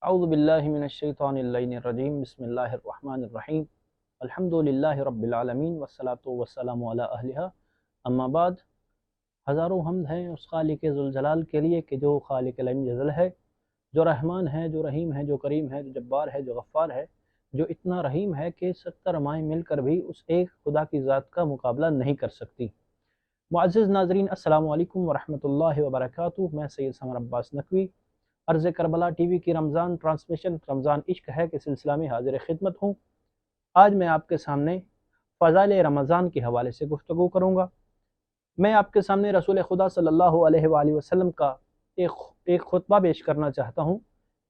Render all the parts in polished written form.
اعوذ باللہ من الشیطان اللعین الرجیم بسم اللہ الرحمن الرحیم الحمدللہ رب العالمین والصلاة والسلام علی اہلہا اما بعد۔ ہزاروں حمد ہیں اس خالق ذوالجلال کے لیے کہ جو خالق لم یزل ہے، جو رحمان ہے، جو رحیم ہے، جو کریم ہے، جو جبار ہے، جو غفار ہے، جو اتنا رحیم ہے کہ 70 مائیں مل کر بھی اس ایک خدا کی ذات کا مقابلہ نہیں کر سکتی۔ معزز ناظرین، السلام علیکم ورحمۃ اللہ وبرکاتہ۔ میں سید سمر عباس نقوی عرض کربلا ٹی وی کی رمضان ٹرانسمیشن رمضان عشق ہے کے سلسلہ میں حاضر خدمت ہوں۔ آج میں آپ کے سامنے فضائل رمضان کے حوالے سے گفتگو کروں گا۔ میں آپ کے سامنے رسول خدا صلی اللہ علیہ وآلہ وسلم کا ایک خطبہ پیش کرنا چاہتا ہوں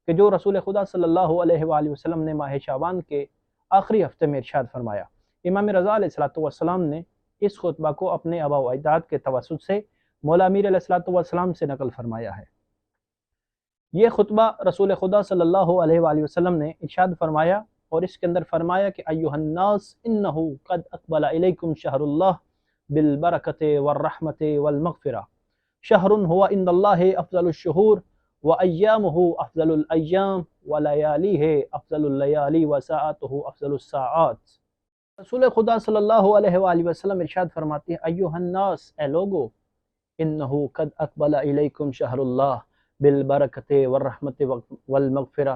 کہ جو رسول خدا صلی اللہ علیہ وآلہ وسلم نے ماہ شعبان کے آخری ہفتے میں ارشاد فرمایا۔ امام رضا علیہ السلام نے اس خطبہ کو اپنے آبا و اجداد کے توسط سے مولا امیر علیہ السلام سے نقل فرمایا ہے۔ یہ خطبہ رسول خدا صلی اللہ علیہ وآلہ وسلم نے ارشاد فرمایا اور اس کے اندر فرمایا کہ ایھا الناس انہو قد اقبل الیکم شہر اللہ بالبرکۃ والرحمۃ والمغفرہ، شہر هو عند اللہ افضل الشہور وایامہ افضل الایام ولیالیہ افضل اللیالی وساعتہ افضل الساعات۔ رسول خدا صلی اللہ علیہ وآلہ وسلم ارشاد فرماتے ہیں، ایھا الناس، اے لوگو، انہو قد اقبل الیکم شہر اللہ بالبرکۃ والرحمۃ والمغفرہ،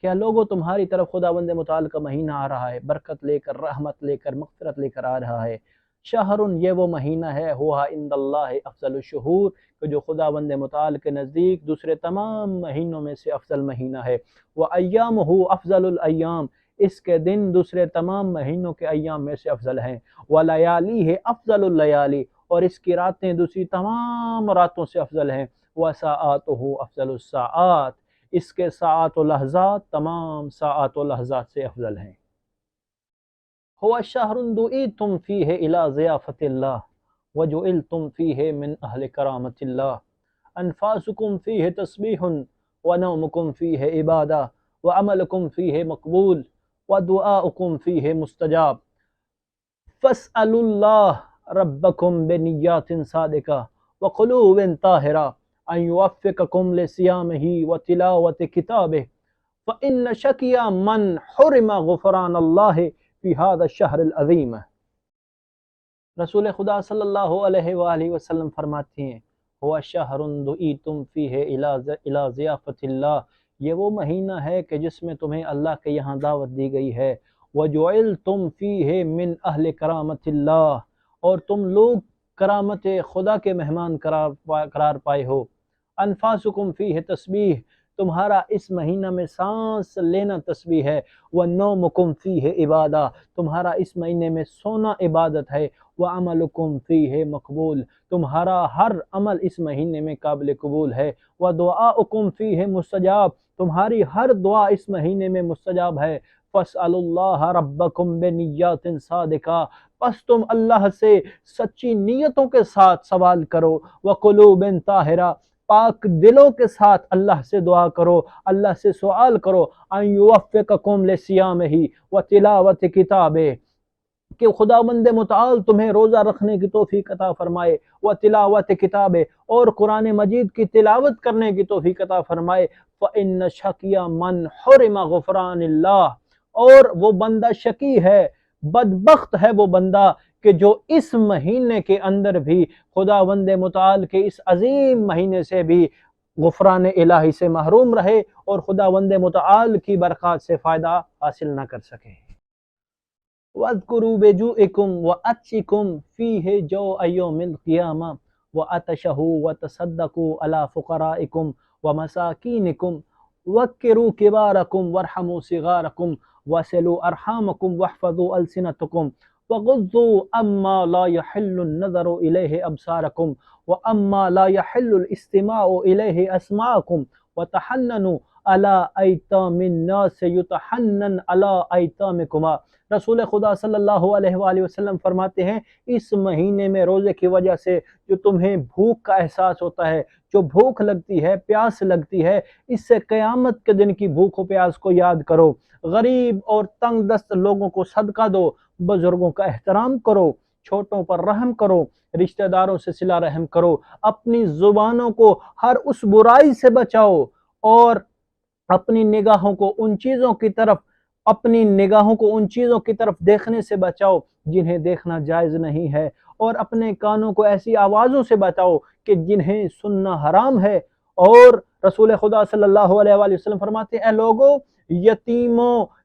کیا لوگو تمہاری طرف خداوند متعال کا مہینہ آ رہا ہے، برکت لے کر، رحمت لے کر، مغفرت لے کر آ رہا ہے۔ شہر، یہ وہ مہینہ ہے، ہوا عند اللہ افضل الشہور، کہ جو خداوند متعال کے نزدیک دوسرے تمام مہینوں میں سے افضل مہینہ ہے۔ وایامہ افضل الایام، اس کے دن دوسرے تمام مہینوں کے ایام میں سے افضل ہیں۔ ولیالیہ افضل اللیالی، اور اس کی راتیں دوسری تمام راتوں سے افضل ہیں۔ وساعتہ افضل الساعات، اس کے ساعات و لحظات تمام ساعات و لحظات سے افضل ہیں۔ هو شہر دعیتم فیہ الی ضیافۃ اللہ وجعلتم فیہ من اہل کرامۃ اللہ، انفاسکم فیہ تسبیح ونومکم فیہ عبادہ وعملکم فیہ مقبول ودعاؤکم فیہ مستجاب، فاسألوا اللہ ربکم بنیات صادقہ وقلوب طاہرہ ان یوفقکم لصیامہ وتلاوۃ کتابہ، فإن شقی من حرم غفران اللہ فی ھذا الشہر العظیم۔ رسول خدا صلی اللہ علیہ وآلہ وسلم فرماتے ہیں، ہوا شہر دعیتم فیہ الی ضیافۃ اللہ، یہ وہ مہینہ ہے کہ جس میں تمہیں اللہ کے یہاں دعوت دی گئی ہے۔ وجعلتم فیہ من اہل کرامۃ اللہ، اور تم لوگ کرامت خدا کے مہمان قرار پائے ہو۔ انفاسکم فیہ تسبیح، تمہارا اس مہینہ میں سانس لینا تسبیح ہے۔ ونومکم فیہ عبادہ، تمہارا اس مہینے میں سونا عبادت ہے۔ وعملکم فیہ مقبول، تمہارا ہر عمل اس مہینے میں قابل قبول ہے۔ ودعاؤکم فیہ مستجاب، تمہاری ہر دعا اس مہینے میں مستجاب ہے۔ فاسألوا اللہ ربکم بنیات صادقہ، پس تم اللہ سے سچی نیتوں کے ساتھ سوال کرو۔ وقلوب طاہرہ، پاک دلوں کے ساتھ اللہ سے دعا کرو، اللہ سے سوال کرو۔ ان یوفقکم لصیامہ وتلاوۃ کتابہ، کہ خداوند متعال تمہیں روزہ رکھنے کی توفیق عطا فرمائے، وتلاوت کتابہ، اور قرآن مجید کی تلاوت کرنے کی توفیق عطا فرمائے۔ فإن شقی من حرم غفران اللہ، اور وہ بندہ شقی ہے، بدبخت ہے وہ بندہ کہ جو اس مہینے کے اندر بھی خداوند متعال کے اس عظیم مہینے سے بھی غفران الہی سے محروم رہے اور خداوند متعال کی برکات سے فائدہ حاصل نہ کر سکے۔ وَاذْكُرُوا بِجُوعِكُمْ وَعَطْشِكُمْ فِيهِ جَوْعَ يَوْمِ الْقِيَامَةِ وَعَطْشَهُ وَتَصَدَّقُوا عَلَى فُقَرَائِكُمْ وَمَسَاكِينِكُمْ وَكِّرُوا كِبَارَكُمْ وَارْحَمُوا صِغَارَكُمْ وَصِلُوا أَرْحَامَكُمْ وَاحْفَظُوا أَلْسِنَتَكُمْ وَغُضُّوا عَمَّا لَا يَحِلُّ النَّظَرُ إِلَيْهِ أَبْصَارَكُمْ وَعَمَّا لَا يَحِلُّ الِاسْتِمَاعُ إِلَيْهِ أَسْمَاعَكُمْ وَتَحَنَّنُوا عَلَى أَيْتَامِ النَّاسِ يُتَحَنَّنْ عَلَى أَيْتَامِكُمْ۔ رسول خدا صلی اللہ علیہ وآلہ وسلم فرماتے ہیں، اس مہینے میں روزے کی وجہ سے جو تمہیں بھوک کا احساس ہوتا ہے، جو بھوک لگتی ہے، پیاس لگتی ہے، اس سے قیامت کے دن کی بھوک و پیاس کو یاد کرو۔ غریب اور تنگ دست لوگوں کو صدقہ دو، بزرگوں کا احترام کرو، چھوٹوں پر رحم کرو، رشتہ داروں سے صلہ رحم کرو، اپنی زبانوں کو ہر اس برائی سے بچاؤ اور اپنی نگاہوں کو ان چیزوں کی طرف اپنی نگاہوں کو ان چیزوں کی طرف دیکھنے سے بچاؤ جنہیں دیکھنا جائز نہیں ہے، اور اپنے کانوں کو ایسی آوازوں سے بچاؤ کہ جنہیں سننا حرام ہے۔ اور رسول خدا صلی اللہ علیہ وآلہ وسلم فرماتے ہیں، اے لوگو،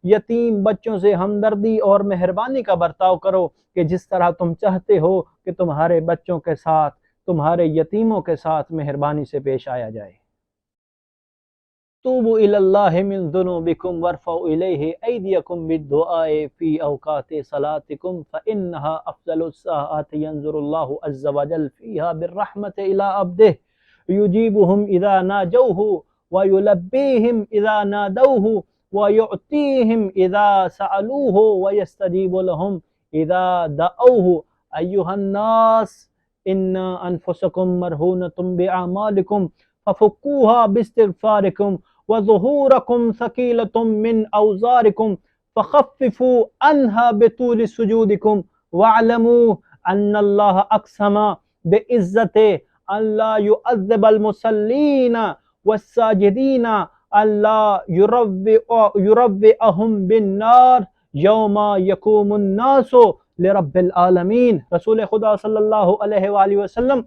یتیم بچوں سے ہمدردی اور مہربانی کا برتاؤ کرو کہ جس طرح تم چاہتے ہو کہ تمہارے بچوں کے ساتھ، تمہارے یتیموں کے ساتھ مہربانی سے پیش آیا جائے۔ توبوا إلى الله من ذنوبكم وارفعوا إليه أيديكم بالدعاء في أوقات صلاتكم فإنها أفضل الساعات ينظر الله عز وجل فيها بالرحمة إلى عبده يجيبهم إذا ناجوه ويلبيهم إذا نادوه ويعطيهم إذا سألوه ويستجيب لهم إذا دعوه أيها الناس إن أنفسكم مرهونة بأعمالكم ففكوها باستغفاركم وظهوركم ثقيلة من أوزاركم فخففوا عنها بطول سجودكم واعلموا أن الله أقسم بعزته أن لا يعذب المصلين والساجدين أن لا يروئهم بالنار يوم يقوم الناس لرب العالمین۔ رسول خدا صلی اللہ علیہ وآلہ وسلم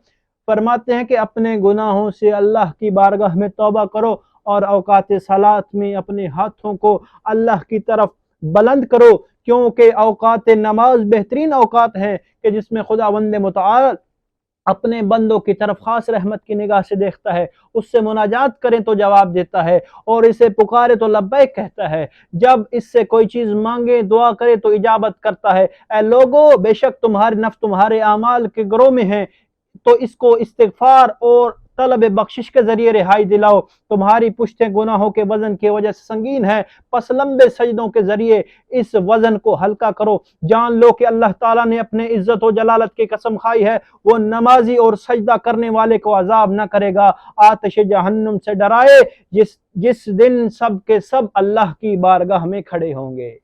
فرماتے ہیں کہ اپنے گناہوں سے اللہ کی بارگاہ میں توبہ کرو اور اوقات صلات میں اپنے ہاتھوں کو اللہ کی طرف بلند کرو، کیونکہ اوقات نماز بہترین اوقات ہیں کہ جس میں خداوند متعال اپنے بندوں کی طرف خاص رحمت کی نگاہ سے دیکھتا ہے، اس سے مناجات کریں تو جواب دیتا ہے، اور اسے پکارے تو لبیک کہتا ہے، جب اس سے کوئی چیز مانگے دعا کرے تو اجابت کرتا ہے۔ اے لوگو، بے شک تمہارے نفس تمہارے اعمال کے گروہ میں ہیں، تو اس کو استغفار اور طلب بخشش کے ذریعے رہائی دلاؤ۔ تمہاری پشتیں گناہوں کے وزن کی وجہ سے سنگین ہے، پس لمبے سجدوں کے ذریعے اس وزن کو ہلکا کرو۔ جان لو کہ اللہ تعالیٰ نے اپنے عزت و جلالت کی قسم کھائی ہے، وہ نمازی اور سجدہ کرنے والے کو عذاب نہ کرے گا، آتش جہنم سے ڈرائے جس دن سب کے سب اللہ کی بارگاہ میں کھڑے ہوں گے۔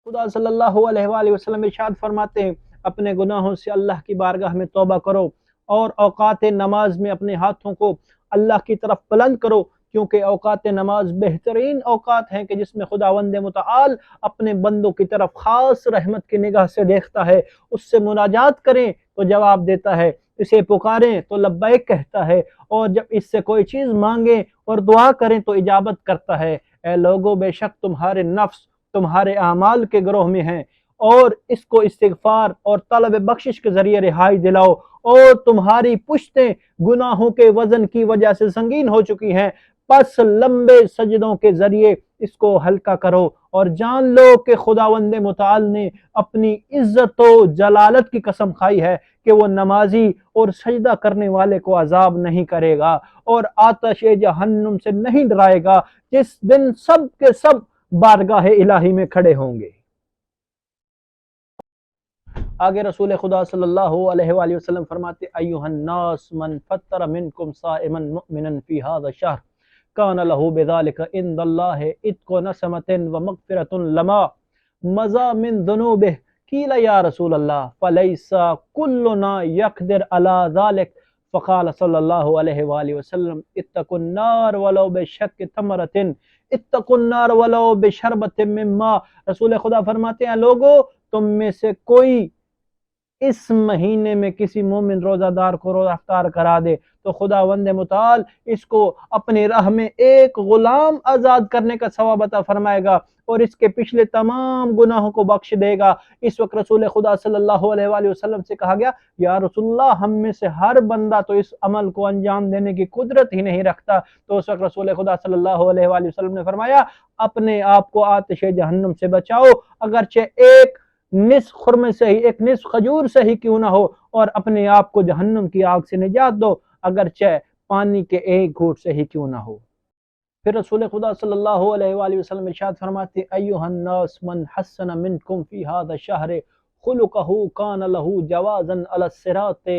خدا صلی اللہ علیہ وآلہ وسلم ارشاد فرماتے ہیں، اپنے گناہوں سے اللہ کی بارگاہ میں توبہ کرو اور اوقات نماز میں اپنے ہاتھوں کو اللہ کی طرف بلند کرو، کیونکہ اوقات نماز بہترین اوقات ہیں کہ جس میں خداوند متعال اپنے بندوں کی طرف خاص رحمت کی نگاہ سے دیکھتا ہے۔ اس سے مناجات کریں تو جواب دیتا ہے، اسے پکاریں تو لبیک کہتا ہے، اور جب اس سے کوئی چیز مانگیں اور دعا کریں تو اجابت کرتا ہے۔ اے لوگو، بے شک تمہارے نفس تمہارے اعمال کے گروہ میں ہیں، اور اس کو استغفار اور طلب بخشش کے ذریعے رہائی دلاؤ، اور تمہاری پشتیں گناہوں کے وزن کی وجہ سے سنگین ہو چکی ہیں، پس لمبے سجدوں کے ذریعے اس کو ہلکا کرو، اور جان لو کہ خداوند متعال نے اپنی عزت و جلالت کی قسم کھائی ہے کہ وہ نمازی اور سجدہ کرنے والے کو عذاب نہیں کرے گا اور آتش جہنم سے نہیں ڈرائے گا جس دن سب کے سب بارگاہ الہی میں کھڑے ہوں گے۔ آگے رسول خدا صلی اللہ علیہ وآلہ وسلم فرماتے، ایھا الناس من فطر منکم صائما مؤمنا فی ھذا الشہر کان لہ بذلک عند اللہ عتق نسمۃ ومغفرۃ لما مضى من ذنوبہ۔ قیل یا رسول اللہ فلیس کلنا یقدر علی ذلک، فقال صلی اللہ علیہ وآلہ وسلم اتقوا النار ولو بشق تمرۃ، اتقوا النار ولو بشربۃ من ماء۔ رسول خدا فرماتے ہیں، لوگو، تم میں سے کوئی اس مہینے میں کسی مومن روزہ دار کو روزہ افطار کرا دے تو خداوند متعال اس کو اپنی راہ میں ایک غلام آزاد کرنے کا ثواب عطا فرمائے گا اور اس کے پچھلے تمام گناہوں کو بخش دے گا۔ اس وقت رسول خدا صلی اللہ علیہ وآلہ وسلم سے کہا گیا، یا رسول اللہ، ہم میں سے ہر بندہ تو اس عمل کو انجام دینے کی قدرت ہی نہیں رکھتا۔ تو اس وقت رسول خدا صلی اللہ علیہ وآلہ وسلم نے فرمایا، اپنے آپ کو آتش جہنم سے بچاؤ، اگرچہ ایک نصف خرمے سے ہی، ایک نصف کھجور سے ہی کیوں نہ ہو، اور اپنے آپ کو جہنم کی آگ سے نجات دو، اگرچہ پانی کے ایک گھونٹ سے ہی کیوں نہ ہو۔ پھر رسول خدا صلی اللہ علیہ وآلہ وسلم ارشاد فرماتے، ایھا الناس من حسن منکم فی ھذا الشہر خلقہ کان لہ جوازا علی الصراط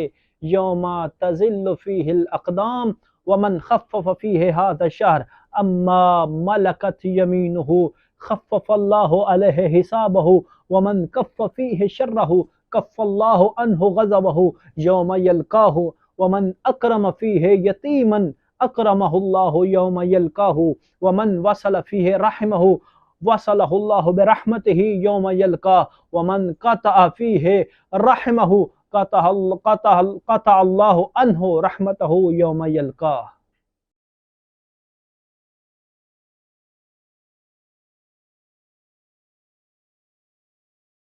یوم تزل فیہ الاقدام ومن خفف فیہ ھذا الشہر اما ملکت یمینہ خفف اللہ علیہ حسابہ ومن کف فیہ شرہ کف اللہ عنہ غضبہ یوم یلقاہ ومن اکرم فیہ یتیما اکرمہ اللہ یوم یلقاہ ومن وصل فیہ رحمہ وصلہ اللہ برحمتہ یوم یلقاہ ومن قطع فیہ رحمہ قطع اللہ عنہ رحمتہ یوم یلقاہ.